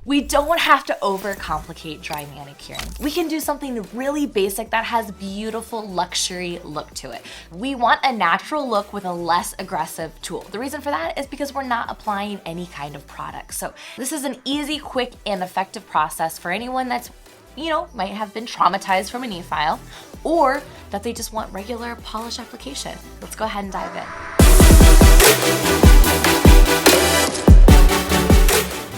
We don't have to overcomplicate dry manicuring. We can do something really basic that has beautiful luxury look to it. We want a natural look with a less aggressive tool. The reason for that is because we're not applying any kind of product. So this is an easy, quick, and effective process for anyone that's, might have been traumatized from an efile, or that they just want regular polish application. Let's go ahead and dive in.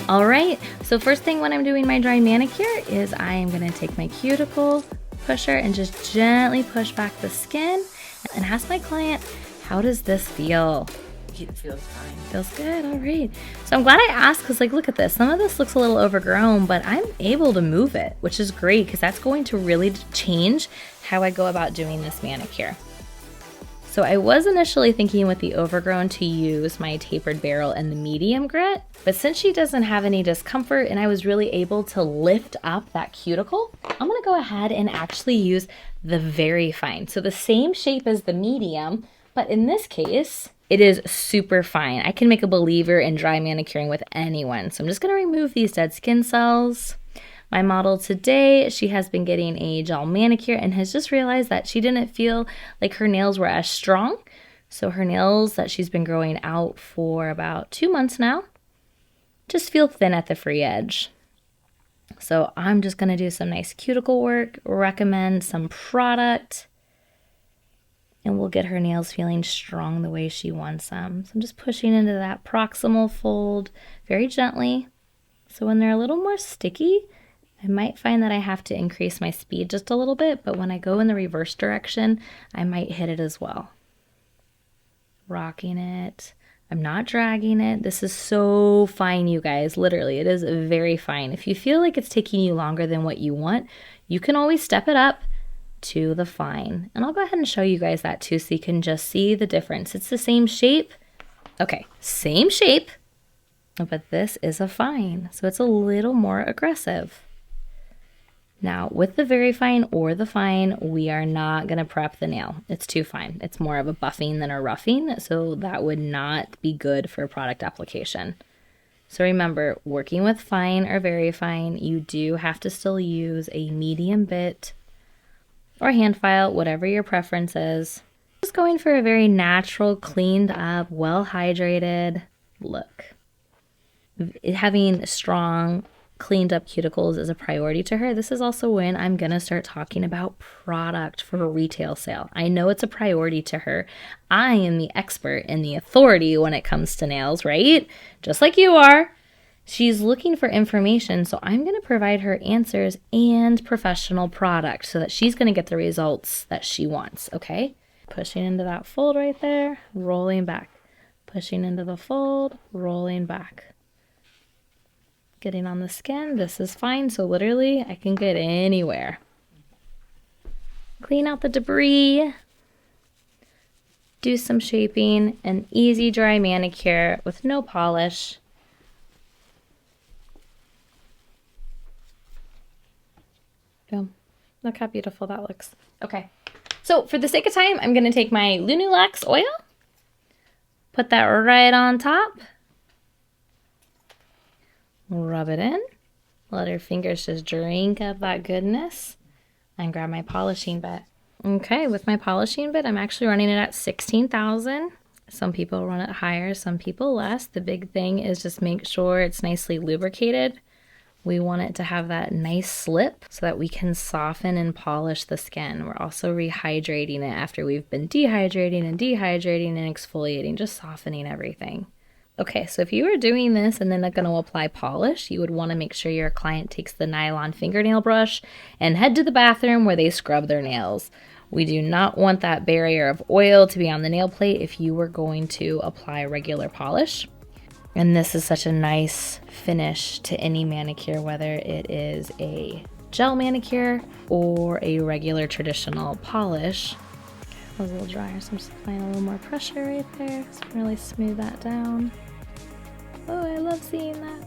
All right, so first thing when I'm doing my dry manicure is I am gonna take my cuticle pusher and just gently push back the skin and ask my client, how does this feel? It feels fine. Feels good, all right. So I'm glad I asked because look at this. Some of this looks a little overgrown, but I'm able to move it, which is great because that's going to really change how I go about doing this manicure. So I was initially thinking with the overgrown to use my tapered barrel and the medium grit, but since she doesn't have any discomfort and I was really able to lift up that cuticle, I'm gonna go ahead and actually use the very fine. So the same shape as the medium, but in this case, it is super fine. I can make a believer in dry manicuring with anyone. So I'm just gonna remove these dead skin cells. My model today, she has been getting a gel manicure and has just realized that she didn't feel like her nails were as strong. So her nails that she's been growing out for about 2 months now just feel thin at the free edge. So I'm just gonna do some nice cuticle work, recommend some product, and we'll get her nails feeling strong the way she wants them. So I'm just pushing into that proximal fold very gently. So when they're a little more sticky, I might find that I have to increase my speed just a little bit, but when I go in the reverse direction, I might hit it as well. Rocking it. I'm not dragging it. This is so fine, you guys. Literally, it is very fine. If you feel like it's taking you longer than what you want, you can always step it up to the fine. And I'll go ahead and show you guys that too so you can just see the difference. It's the same shape. Okay, same shape, but this is a fine. So it's a little more aggressive. Now, with the very fine or the fine, we are not going to prep the nail. It's too fine. It's more of a buffing than a roughing, so that would not be good for product application. So remember, working with fine or very fine, you do have to still use a medium bit or hand file, whatever your preference is. Just going for a very natural, cleaned up, well hydrated look. Having strong, cleaned up cuticles is a priority to her. This is also when I'm gonna start talking about product for a retail sale. I know it's a priority to her. I am the expert and the authority when it comes to nails, right? Just like you are. She's looking for information, so I'm gonna provide her answers and professional product so that she's gonna get the results that she wants, okay? Pushing into that fold right there, rolling back. Pushing into the fold, rolling back. Getting on the skin, this is fine, so literally I can get anywhere. Clean out the debris, do some shaping, an easy dry manicure with no polish. Boom. Look how beautiful that looks. Okay, so for the sake of time, I'm gonna take my Lunulax oil, put that right on top, rub it in, let her fingers just drink up that goodness, and grab my polishing bit. Okay, with my polishing bit, I'm actually running it at 16,000. Some people run it higher, some people less. The big thing is just make sure it's nicely lubricated. We want it to have that nice slip so that we can soften and polish the skin. We're also rehydrating it after we've been dehydrating and exfoliating, just softening everything. Okay, so if you were doing this and then going to apply polish, you would want to make sure your client takes the nylon fingernail brush and head to the bathroom where they scrub their nails. We do not want that barrier of oil to be on the nail plate if you were going to apply regular polish. And this is such a nice finish to any manicure, whether it is a gel manicure or a regular traditional polish. A little drier, so I'm just applying a little more pressure right there so I can really smooth that down. Oh, I love seeing that.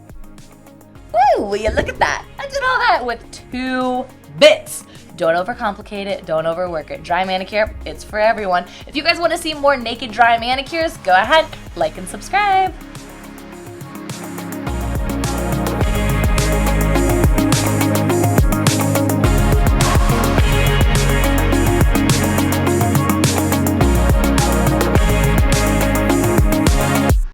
Woo, will you look at that? I did all that with 2 bits. Don't overcomplicate it, don't overwork it. Dry manicure, it's for everyone. If you guys want to see more naked dry manicures, go ahead, like and subscribe.